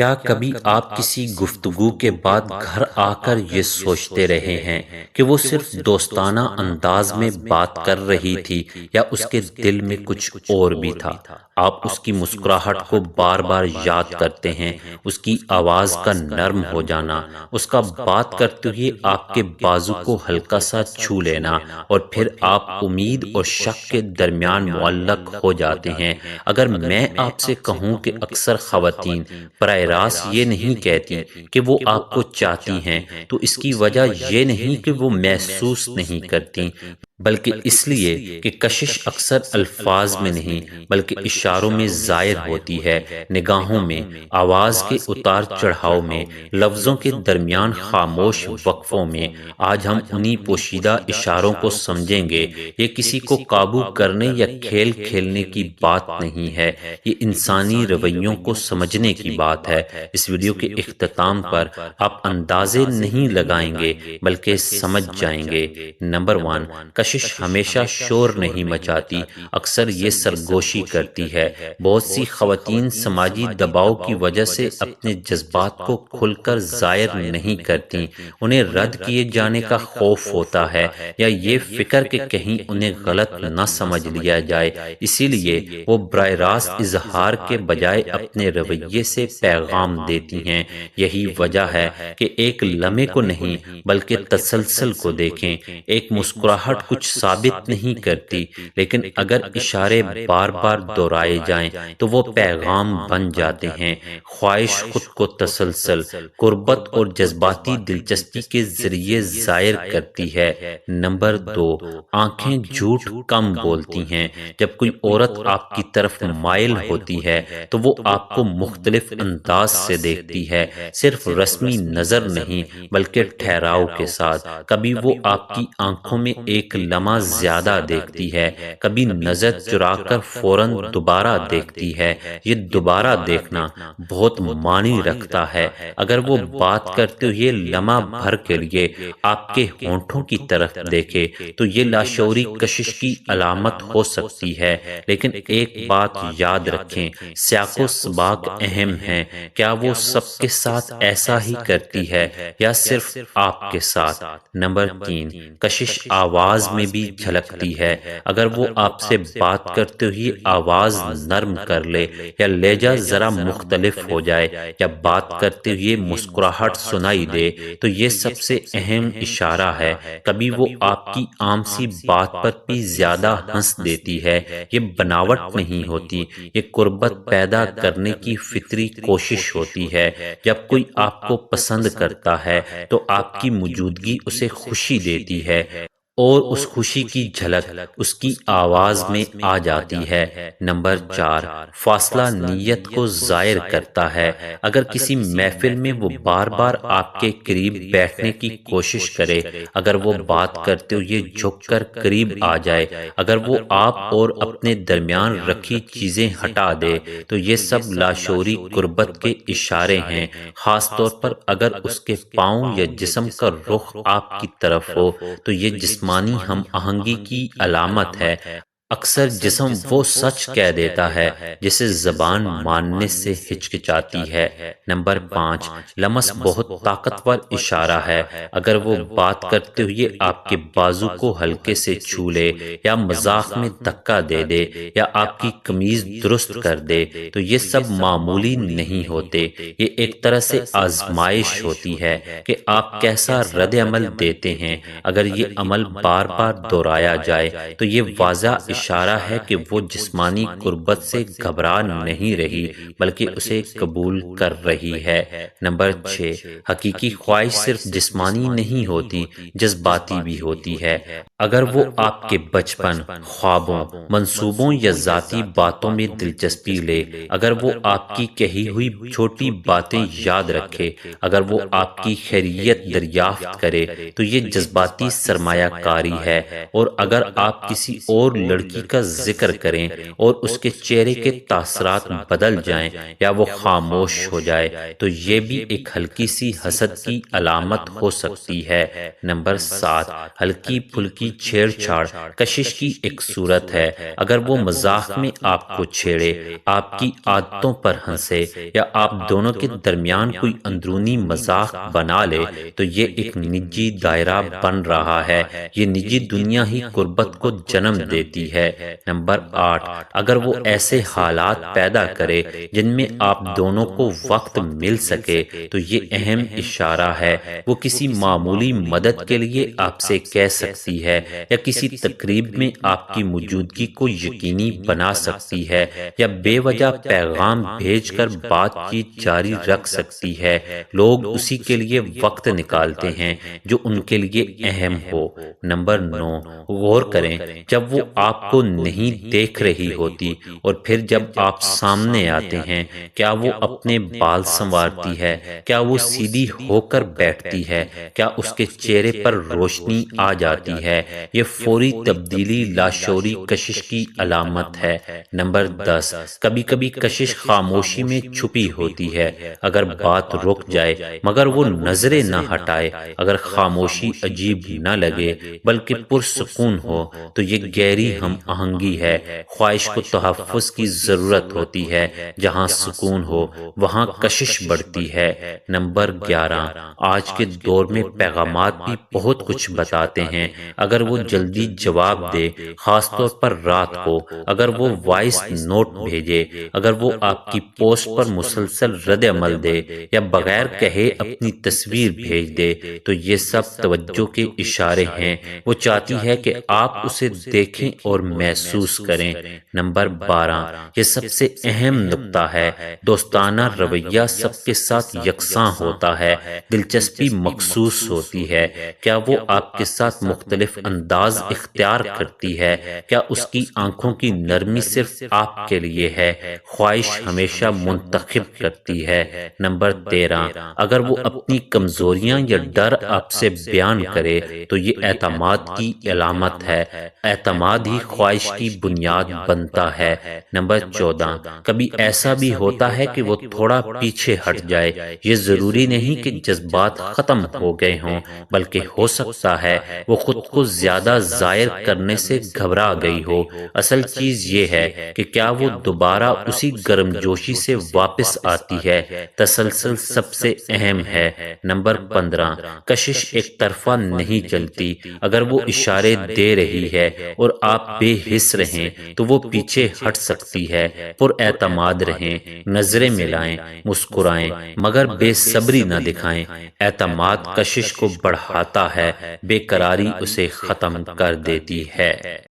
کیا کبھی آپ کسی گفتگو کے بعد گھر آ کر یہ سوچتے رہے ہیں کہ وہ صرف دوستانہ انداز میں بات کر رہی تھی یا اس کے دل میں کچھ اور بھی تھا؟ آپ اس کی مسکراہٹ کو بار بار یاد کرتے ہیں، اس کی آواز کا نرم ہو جانا، اس کا بات کرتے ہوئے آپ کے بازو کو ہلکا سا چھو لینا، اور پھر آپ امید اور شک کے درمیان معلق ہو جاتے ہیں۔ اگر میں آپ سے کہوں کہ اکثر خواتین براہ راست یہ نہیں کہتی کہ وہ آپ کو چاہتی ہیں، تو اس کی وجہ یہ نہیں کہ وہ محسوس نہیں کرتی، بلکہ اس لیے کہ کشش اکثر الفاظ میں نہیں بلکہ اشاروں میں ظاہر ہوتی ہے، نگاہوں میں، آواز کے اتار چڑھاؤ میں، لفظوں کے درمیان خاموش وقفوں میں۔ آج ہم انہی پوشیدہ اشاروں کو سمجھیں گے۔ یہ کسی کو قابو کرنے یا کھیل کھیلنے کی بات نہیں ہے، یہ انسانی رویوں کو سمجھنے کی بات ہے۔ اس ویڈیو کے اختتام پر آپ اندازے نہیں لگائیں گے بلکہ سمجھ جائیں گے۔ نمبر 1، کشش ہمیشہ شور نہیں مچاتی، اکثر یہ سرگوشی کرتی ہے۔ بہت سی خواتین سماجی دباؤ کی وجہ سے اپنے جذبات کو کھل کر ظاہر نہیں کرتی۔ انہیں رد کیے جانے کا خوف ہوتا ہے یا یہ فکر کہ کہیں انہیں غلط نہ سمجھ لیا جائے، اسی لیے وہ براہ راست اظہار کے بجائے اپنے رویے سے پیغام دیتی ہیں۔ یہی وجہ ہے کہ ایک لمحے کو نہیں بلکہ تسلسل کو دیکھیں۔ ایک مسکراہٹ کچھ ثابت نہیں کرتی، لیکن اگر اشارے بار بار دہرائے جائیں تو وہ پیغام بن جاتے ہیں۔ خواہش خود کو تسلسل، قربت اور جذباتی دلچسپی کے ذریعے ظاہر کرتی ہے۔ نمبر 2، آنکھیں جھوٹ کم بولتی ہیں۔ جب کوئی عورت آپ کی طرف مائل ہوتی ہے تو وہ آپ کو مختلف انداز سے دیکھتی ہے، صرف رسمی نظر نہیں بلکہ ٹھہراؤ کے ساتھ۔ کبھی وہ آپ کی آنکھوں میں ایک لمحہ زیادہ دیکھتی ہے، کبھی نظر چرا کر فوراً دوبارہ دیکھتی ہے۔ یہ دوبارہ دیکھنا بہت معنی رکھتا ہے۔ اگر وہ بات کرتے ہوئے لمحہ بھر کے لیے آپ کے ہونٹوں کی طرف دیکھے تو یہ لاشعوری کشش کی علامت ہو سکتی ہے۔ لیکن ایک بات یاد رکھیں، سیاق و سباق اہم ہیں۔ کیا وہ سب کے ساتھ ایسا ہی کرتی ہے یا صرف آپ کے ساتھ؟ نمبر 3، کشش آواز میں بھی جھلکتی ہے۔ اگر وہ آپ سے بات کرتے ہوئے آواز نرم کر لے یا لہجہ ذرا مختلف ہو جائے یا بات کرتے ہوئے مسکراہٹ سنائی دے تو یہ سب سے اہم اشارہ ہے۔ کبھی وہ آپ کی عام سی بات پر بھی زیادہ ہنس دیتی ہے۔ یہ بناوٹ نہیں ہوتی، یہ قربت پیدا کرنے کی فطری کوشش ہوتی ہے۔ جب کوئی آپ کو پسند کرتا ہے تو آپ کی موجودگی اسے خوشی دیتی ہے، اور اس خوشی کی جھلک اس کی آواز میں آ جاتی ہے۔ نمبر 4، فاصلہ نیت کو ظاہر کرتا ہے۔ اگر کسی محفل میں وہ بار بار آپ کے قریب بیٹھنے کی کوشش کرے، اگر وہ بات کرتے ہوئے جھک کر قریب آ جائے، اگر وہ آپ اور اپنے درمیان رکھی چیزیں ہٹا دے، تو یہ سب لاشعوری قربت کے اشارے ہیں۔ خاص طور پر اگر اس کے پاؤں یا جسم کا رخ آپ کی طرف ہو تو یہ جسمانی ہم آہنگی کی علامت ہے۔ اکثر جسم وہ سچ کہہ دیتا ہے جسے زبان ماننے سے ہچکچاتی ہے۔ نمبر 5، لمس بہت طاقتور اشارہ ہے۔ اگر وہ بات کرتے ہوئے آپ کے بازو کو ہلکے سے چھو لے یا مذاق میں دھکا دے دے یا آپ کی قمیض درست کر دے تو یہ سب معمولی نہیں ہوتے، یہ ایک طرح سے آزمائش ہوتی ہے کہ آپ کیسا رد عمل دیتے ہیں۔ اگر یہ عمل بار بار دہرایا جائے تو یہ واضح اشارہ ہے کہ وہ جسمانی قربت سے گھبرا نہیں رہی بلکہ اسے قبول کر رہی ہے۔ نمبر 6، حقیقی خواہش صرف جسمانی نہیں ہوتی، جذباتی بھی ہوتی ہے۔ اگر وہ آپ کے بچپن، خوابوں، منصوبوں یا ذاتی باتوں میں دلچسپی لے، اگر وہ آپ کی کہی ہوئی چھوٹی باتیں یاد رکھے، اگر وہ آپ کی خیریت دریافت کرے تو یہ جذباتی سرمایہ کاری ہے۔ اور اگر آپ کسی اور لڑکی لڑکی کا ذکر کریں اور اس کے چہرے کے تاثرات بدل جائیں یا وہ خاموش ہو جائے تو یہ بھی ایک ہلکی سی حسد کی علامت ہو سکتی ہے۔ نمبر 7، ہلکی پھلکی چھیڑ چھاڑ کشش کی ایک صورت ہے۔ اگر وہ مذاق میں آپ کو چھیڑے، آپ کی عادتوں پر ہنسے یا آپ دونوں کے درمیان کوئی اندرونی مذاق بنا لے تو یہ ایک نجی دائرہ بن رہا ہے۔ یہ نجی دنیا ہی قربت کو جنم دیتی ہے۔ نمبر 8، اگر وہ ایسے حالات پیدا کرے جن میں آپ دونوں کو وقت مل سکے تو یہ اہم اشارہ ہے۔ وہ کسی معمولی مدد کے لیے آپ سے کہہ سکتی ہے یا کسی تقریب میں آپ کی موجودگی کو یقینی بنا سکتی ہے یا بے وجہ پیغام بھیج کر بات چیت جاری رکھ سکتی ہے۔ لوگ اسی کے لیے وقت نکالتے ہیں جو ان کے لیے اہم ہو۔ نمبر 9، غور کریں جب وہ آپ کو نہیں دیکھ رہی ہوتی اور پھر جب آپ سامنے آتے ہیں، کیا وہ اپنے بال سنوارتی ہے؟ کیا وہ سیدھی ہو کر بیٹھتی ہے؟ کیا اس کے چہرے پر روشنی آ جاتی ہے؟ یہ فوری تبدیلی لاشعوری کشش کی علامت ہے۔ نمبر 10، کبھی کبھی کشش خاموشی میں چھپی ہوتی ہے۔ اگر بات رک جائے مگر وہ نظریں نہ ہٹائے، اگر خاموشی عجیب نہ لگے بلکہ پرسکون ہو تو یہ گہری ہم آہنگی ہے۔ خواہش کو تحفظ کی ضرورت ہوتی ہے، جہاں سکون ہو وہاں کشش بڑھتی ہے۔ نمبر 11، آج کے دور میں پیغامات بھی بہت کچھ بتاتے ہیں۔ اگر وہ جلدی جواب دے، خاص طور پر رات کو، اگر وہ وائس نوٹ بھیجے، اگر وہ آپ کی پوسٹ پر مسلسل رد عمل دے یا بغیر کہے اپنی تصویر بھیج دے تو یہ سب توجہ کے اشارے ہیں۔ وہ چاہتی ہے کہ آپ اسے دیکھیں اور محسوس کریں۔ نمبر 12، یہ سب سے اہم نقطہ ہے، دوستانہ رویہ سب کے ساتھ یکساں ہوتا ہے، دلچسپی مخصوص ہوتی ہے۔ کیا وہ آپ کے ساتھ مختلف انداز اختیار کرتی ہے؟ کیا اس کی آنکھوں کی نرمی صرف آپ کے لیے ہے؟ خواہش ہمیشہ منتخب کرتی ہے۔ نمبر 13، اگر وہ اپنی کمزوریاں یا ڈر آپ سے بیان کرے تو یہ اعتماد کی علامت ہے۔ اعتماد ہی خواہش کی بنیاد بنتا ہے۔ نمبر 14، کبھی ایسا بھی ہوتا ہے کہ وہ تھوڑا پیچھے ہٹ جائے۔ یہ ضروری نہیں کہ جذبات ختم ہو گئے ہوں، بلکہ ہو سکتا ہے وہ خود کو زیادہ ظاہر کرنے سے گھبرا گئی ہو۔ اصل چیز یہ ہے کہ کیا وہ دوبارہ اسی گرمجوشی سے واپس آتی ہے۔ تسلسل سب سے اہم ہے۔ نمبر 15، کشش ایک طرفہ نہیں چلتی۔ اگر وہ اشارے دے رہی ہے اور آپ بے حس رہیں تو وہ پیچھے ہٹ سکتی ہے۔ پر اعتماد رہیں، نظریں ملائیں، مسکرائیں، مگر بے صبری نہ دکھائیں۔ اعتماد کشش کو بڑھاتا ہے، بے قراری اسے ختم کر دیتی ہے۔